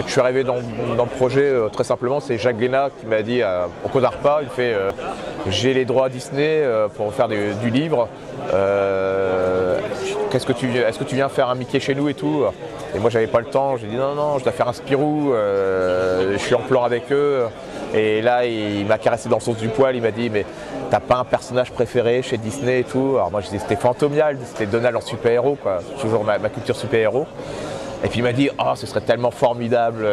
fait, je suis arrivé dans le projet très simplement, c'est Jacques Glénat qui m'a dit au cours d'un repas, il fait j'ai les droits Disney pour faire du livre. Est-ce que tu viens faire un Mickey chez nous et tout? Et moi j'avais pas le temps, j'ai dit non, je dois faire un Spirou, je suis en plan avec eux. Et là il m'a caressé dans le sens du poil, il m'a dit mais t'as pas un personnage préféré chez Disney et tout? Alors moi j'ai dit c'était Fantomial, c'était Donald en super-héros quoi, toujours ma culture super-héros. Et puis il m'a dit oh ce serait tellement formidable,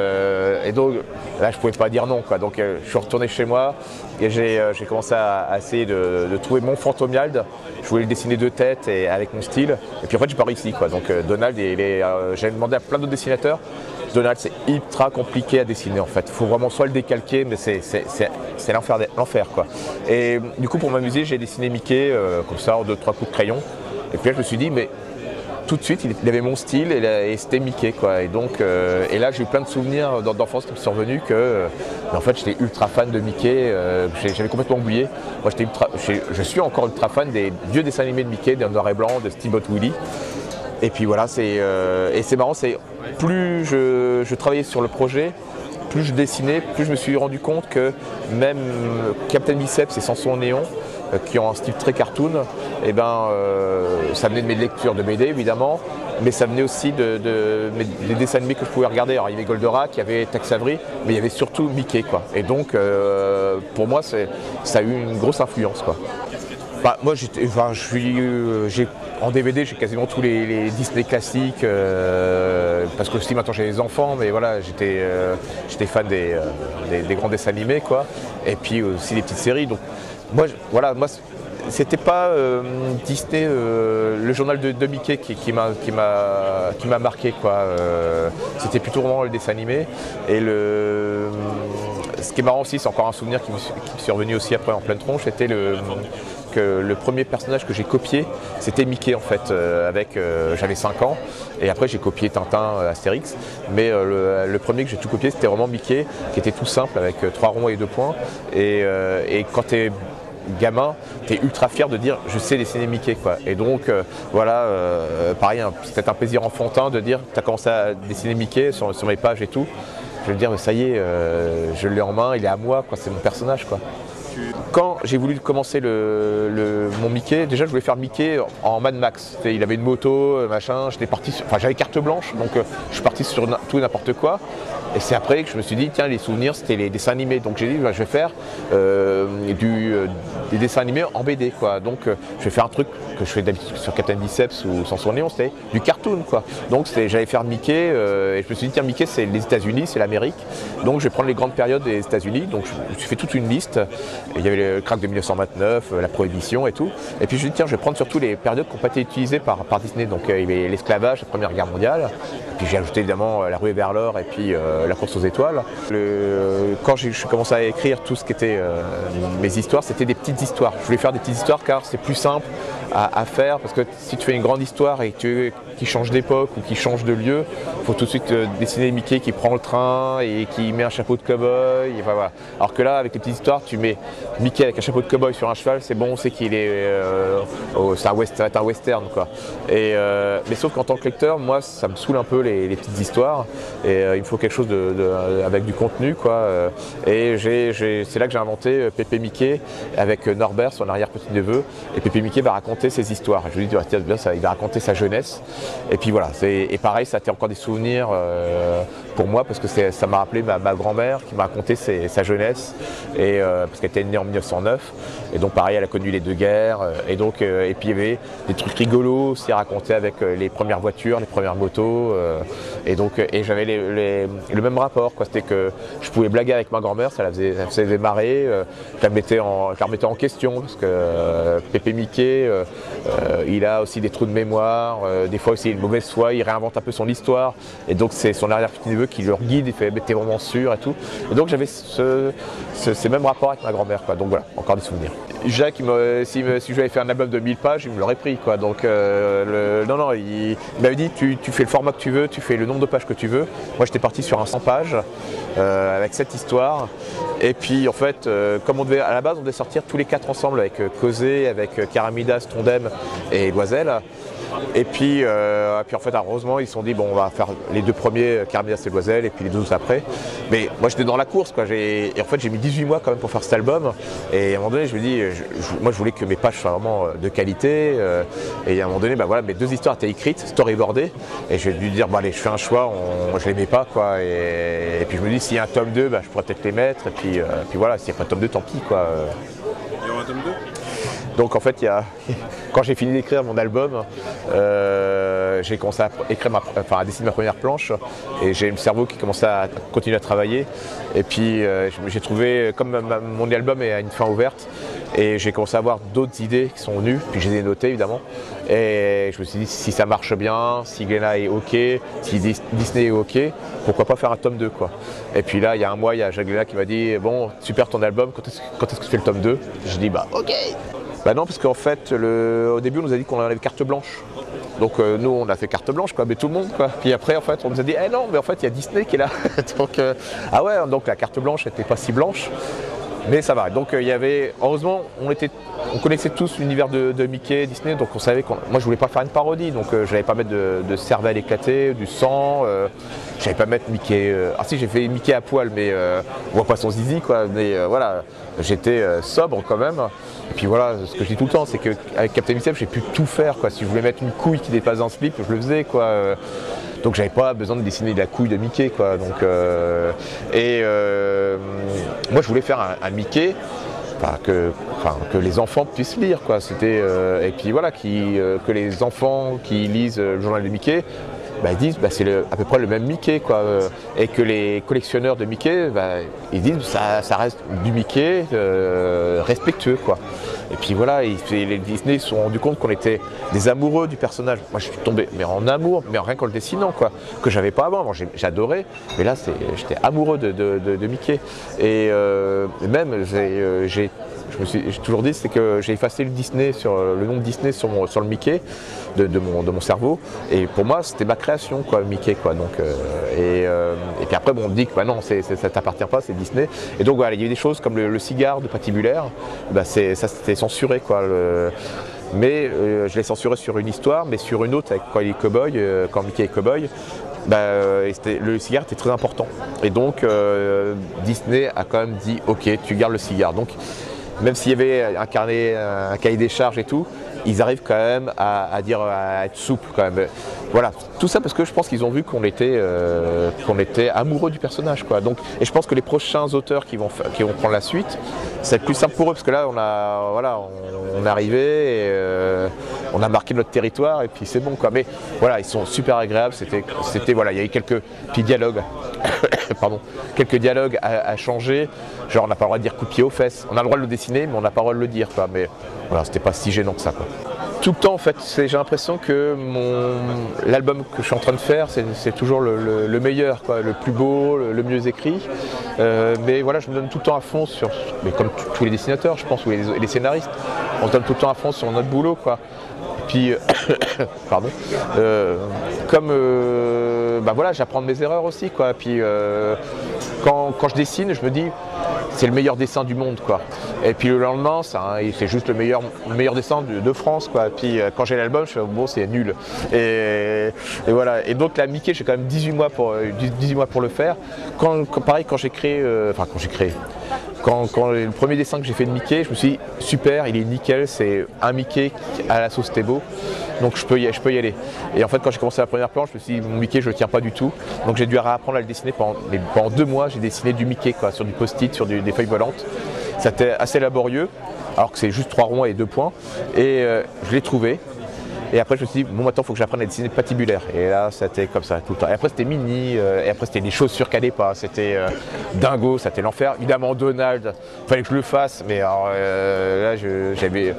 et donc là je pouvais pas dire non quoi. Donc je suis retourné chez moi et j'ai commencé à essayer de trouver mon Fantomiald. Je voulais le dessiner de tête et avec mon style, et puis en fait j'ai pas réussi quoi. Donc Donald j'ai demandé à plein d'autres dessinateurs. Donald c'est ultra compliqué à dessiner en fait, il faut vraiment soit le décalquer, mais c'est l'enfer quoi. Et du coup pour m'amuser j'ai dessiné Mickey comme ça en 2-3 coups de crayon, et puis là je me suis dit mais tout de suite, il avait mon style et c'était Mickey quoi. Et donc, et là j'ai eu plein de souvenirs d'enfance qui me sont revenus que, en fait, j'étais ultra fan de Mickey. J'avais complètement oublié. Moi, je suis encore ultra fan des vieux dessins animés de Mickey, des noir et blanc, de Steamboat Willie. Et puis voilà, et c'est marrant, c'est plus je travaillais sur le projet, plus je dessinais, plus je me suis rendu compte que même Captain Biceps et Samson Néon, qui ont un style très cartoon, et ça venait de mes lectures de BD évidemment, mais ça venait aussi des dessins animés que je pouvais regarder. Alors il y avait Goldorak, il y avait Tex Avery, mais il y avait surtout Mickey quoi. Et donc pour moi ça a eu une grosse influence quoi. Moi en DVD j'ai quasiment tous les Disney classiques, parce que aussi maintenant j'ai des enfants, mais voilà j'étais fan des grands dessins animés quoi, et puis aussi des petites séries. Donc moi c'était pas Disney, le journal de Mickey qui m'a marqué quoi. C'était plutôt vraiment le dessin animé. Et ce qui est marrant aussi, c'est encore un souvenir qui me suis revenu aussi après en pleine tronche, c'était que le premier personnage que j'ai copié, c'était Mickey en fait, j'avais 5 ans, et après j'ai copié Tintin, Astérix, mais le premier que j'ai tout copié, c'était vraiment Mickey, qui était tout simple, avec 3 ronds et 2 points, et quand t'es gamin, t'es ultra fier de dire je sais dessiner Mickey quoi. Et donc pareil, c'est peut-être un plaisir enfantin de dire t'as commencé à dessiner Mickey sur mes pages et tout. Je vais me dire mais ça y est, je l'ai en main, il est à moi quoi, c'est mon personnage quoi. Quand j'ai voulu commencer mon Mickey, déjà je voulais faire Mickey en Mad Max. Il avait une moto, machin, j'avais carte blanche, donc je suis parti sur tout et n'importe quoi. Et c'est après que je me suis dit, tiens, les souvenirs, c'était les dessins animés. Donc j'ai dit, je vais faire des dessins animés en BD, quoi. Donc je vais faire un truc que je fais d'habitude sur Captain Biceps ou Samson Néon, c'était du cartoon, quoi. Donc j'allais faire Mickey, et je me suis dit, tiens, Mickey, c'est les États-Unis, c'est l'Amérique. Donc je vais prendre les grandes périodes des États-Unis. Donc je me suis fait toute une liste. Et il y avait le crack de 1929, la prohibition et tout. Et puis je me suis dit, tiens, je vais prendre surtout les périodes qui n'ont pas été utilisées par Disney. Donc il y avait l'esclavage, la Première Guerre mondiale. Et puis j'ai ajouté évidemment La Ruée vers l'or et puis La course aux étoiles. Quand j'ai commencé à écrire tout ce qui était mes histoires, c'était des petites histoires. Je voulais faire des petites histoires car c'est plus simple à faire, parce que si tu fais une grande histoire et qui change d'époque ou qui change de lieu, il faut tout de suite dessiner Mickey qui prend le train et qui met un chapeau de cow-boy. Voilà. Alors que là, avec les petites histoires, tu mets Mickey avec un chapeau de cow-boy sur un cheval, c'est bon, on sait qu'il est ça va être un western quoi. Mais sauf qu'en tant que lecteur, moi ça me saoule un peu les petites histoires, et il me faut quelque chose avec du contenu quoi. Et c'est là que j'ai inventé Pépé Mickey avec Norbert, son arrière-petit-neveu, et Pépé Mickey va raconter ses histoires. Je lui dis tiens, bien, il va raconter sa jeunesse, et puis voilà. Et pareil, ça a été encore des souvenirs pour moi, parce que ça m'a rappelé ma grand-mère qui m'a raconté sa jeunesse, et parce qu'elle était née en 1909, et donc pareil, elle a connu les 2 guerres, et puis il y avait des trucs rigolos aussi à raconter avec les premières voitures, les premières motos, et j'avais le même rapport quoi. C'était que je pouvais blaguer avec ma grand-mère, ça la faisait marrer, je la remettais en question, parce que Pépé Mickey, il a aussi des trous de mémoire, des fois aussi une mauvaise foi, il réinvente un peu son histoire, et donc c'est son arrière-petit-neveu qui le guide, il fait mais t'es vraiment sûr et tout. Et donc j'avais ces mêmes rapports avec ma grand-mère quoi. Donc voilà, encore des souvenirs. Jacques, si j'avais fait un album de 1000 pages, il me l'aurait pris quoi. Donc non, il m'avait dit tu fais le format que tu veux, tu fais le nombre de pages que tu veux. Moi j'étais parti sur un 100 pages avec cette histoire. Et puis en fait, comme à la base on devait sortir tous les 4 ensemble avec Cosé, avec Karamidas, Tondem et Loisel. Et puis en fait, heureusement, ils se sont dit, bon, on va faire les 2 premiers, Caramélias et Loisel, et puis les 12 après. Mais moi, j'étais dans la course, quoi. Et en fait, j'ai mis 18 mois quand même pour faire cet album. Et à un moment donné, je me dis, moi, je voulais que mes pages soient vraiment de qualité. Et à un moment donné, bah, voilà, mes 2 histoires étaient écrites, storyboardées. Et j'ai dû dire, bon, allez, je fais un choix, je les mets pas, quoi. Et puis je me dis, s'il y a un tome 2, bah, je pourrais peut-être les mettre. Et puis voilà, s'il n'y a pas de tome 2, tant pis, quoi. Il y aura un tome 2 ? Donc en fait, quand j'ai fini d'écrire mon album, j'ai commencé à dessiner ma première planche et j'ai le cerveau qui commençait à continuer à travailler. Et puis j'ai trouvé, comme mon album est à une fin ouverte, et j'ai commencé à avoir d'autres idées qui sont venues, puis je les ai notées évidemment. Et je me suis dit, si ça marche bien, si Glénat est OK, si Disney est OK, pourquoi pas faire un tome 2, quoi. Et puis là, il y a un mois, il y a Jacques Glénat qui m'a dit, bon, super ton album, quand est-ce que tu fais le tome 2 ? J'ai dit, bah OK. Bah non, parce qu'en fait, au début, on nous a dit qu'on avait carte blanche. Donc nous, on a fait carte blanche, quoi, mais tout le monde, quoi. Puis après, en fait, on nous a dit, eh non, mais en fait, il y a Disney qui est là. Donc, ah ouais, donc la carte blanche n'était pas si blanche, mais ça va. Donc il y avait, heureusement, on connaissait tous l'univers de Mickey, Disney, donc on savait moi, je voulais pas faire une parodie, donc je n'allais pas mettre de cervelle éclatée, du sang, je n'allais pas mettre Mickey. Ah si, j'ai fait Mickey à poil, mais on voit pas son zizi, quoi. Mais voilà, j'étais sobre quand même. Et puis voilà, ce que je dis tout le temps, c'est qu'avec Captain Biceps, j'ai pu tout faire, quoi. Si je voulais mettre une couille qui dépasse un slip, je le faisais, quoi. Donc j'avais pas besoin de dessiner de la couille de Mickey, quoi. Donc, moi, je voulais faire un Mickey. Que les enfants puissent lire, quoi. C'était et puis voilà, que les enfants qui lisent le journal de Mickey, bah, ils disent, bah, c'est à peu près le même Mickey, quoi. Et que les collectionneurs de Mickey, bah, ils disent, ça reste du Mickey respectueux, quoi. Et puis voilà, les Disney se sont rendus compte qu'on était des amoureux du personnage. Moi, je suis tombé en amour, mais rien qu'en le dessinant, quoi, que j'avais pas avant. J'adorais, mais là, j'étais amoureux de Mickey. Et même, j'ai toujours dit, c'est que j'ai effacé le nom de Disney sur le Mickey de mon cerveau. Et pour moi, c'était ma création, quoi, Mickey, quoi. Donc, et puis après, bon, on me dit que bah non, ça t'appartient pas, c'est Disney. Et donc voilà, il y a eu des choses comme le cigare de Patibulaire. Bah, ça c'était censuré, quoi. Mais je l'ai censuré sur une histoire, mais sur une autre, quand Mickey est cowboy. Bah, le cigare était très important. Et donc Disney a quand même dit, ok, tu gardes le cigare. Donc même s'il y avait un cahier des charges et tout, ils arrivent quand même à être souples, quand même. Voilà, tout ça parce que je pense qu'ils ont vu qu'on était amoureux du personnage, quoi. Donc, et je pense que les prochains auteurs qui vont prendre la suite, c'est plus simple pour eux parce que là, on est arrivé et on a marqué notre territoire et puis c'est bon, quoi. Mais voilà, ils sont super agréables. Voilà, il y a eu quelques petits dialogues, pardon, quelques dialogues à changer. Genre, on n'a pas le droit de dire coup de pied aux fesses. On a le droit de le dessiner, mais on n'a pas le droit de le dire, quoi. Mais voilà, c'était pas si gênant que ça, quoi. Tout le temps, en fait, j'ai l'impression que l'album que je suis en train de faire, c'est toujours le meilleur, quoi, le plus beau, le mieux écrit. Mais voilà, je me donne tout le temps à fond mais comme tous les dessinateurs, je pense, ou les scénaristes, on se donne tout le temps à fond sur notre boulot, quoi. Et puis, pardon, bah voilà, j'apprends de mes erreurs aussi, quoi. Puis quand je dessine, je me dis, c'est le meilleur dessin du monde, quoi. Et puis le lendemain, c'est juste le meilleur dessin de France, quoi. Et puis quand j'ai l'album, je fais bon, c'est nul. Et voilà. Et donc là, Mickey, j'ai quand même 18 mois pour le faire. Pareil, quand j'ai créé, quand le premier dessin que j'ai fait de Mickey, je me suis dit super, il est nickel, c'est un Mickey à la sauce Thébault, donc je peux y aller. Et en fait, quand j'ai commencé la première planche, je me suis dit mon Mickey, je le tiens pas du tout, donc j'ai dû réapprendre à le dessiner pendant 2 mois. J'ai dessiné du Mickey, quoi, sur du post-it, sur des feuilles volantes. C'était assez laborieux, alors que c'est juste 3 ronds et 2 points. Et je l'ai trouvé. Et après, je me suis dit, bon, maintenant, il faut que j'apprenne à dessiner Patibulaire. Et là, c'était comme ça tout le temps. Et après, c'était Minnie. Et après, c'était les chaussures qu'elle n'allait pas. C'était Dingo, c'était l'enfer. Évidemment, Donald, il fallait que je le fasse. Mais alors, là, j'avais.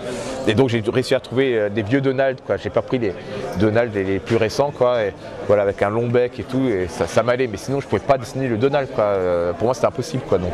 Et donc, j'ai réussi à trouver des vieux Donald, quoi. J'ai pas pris les Donald les plus récents, quoi. Et voilà, avec un long bec et tout. Et ça m'allait. Mais sinon, je pouvais pas dessiner le Donald, quoi. Pour moi, c'était impossible, quoi. Donc,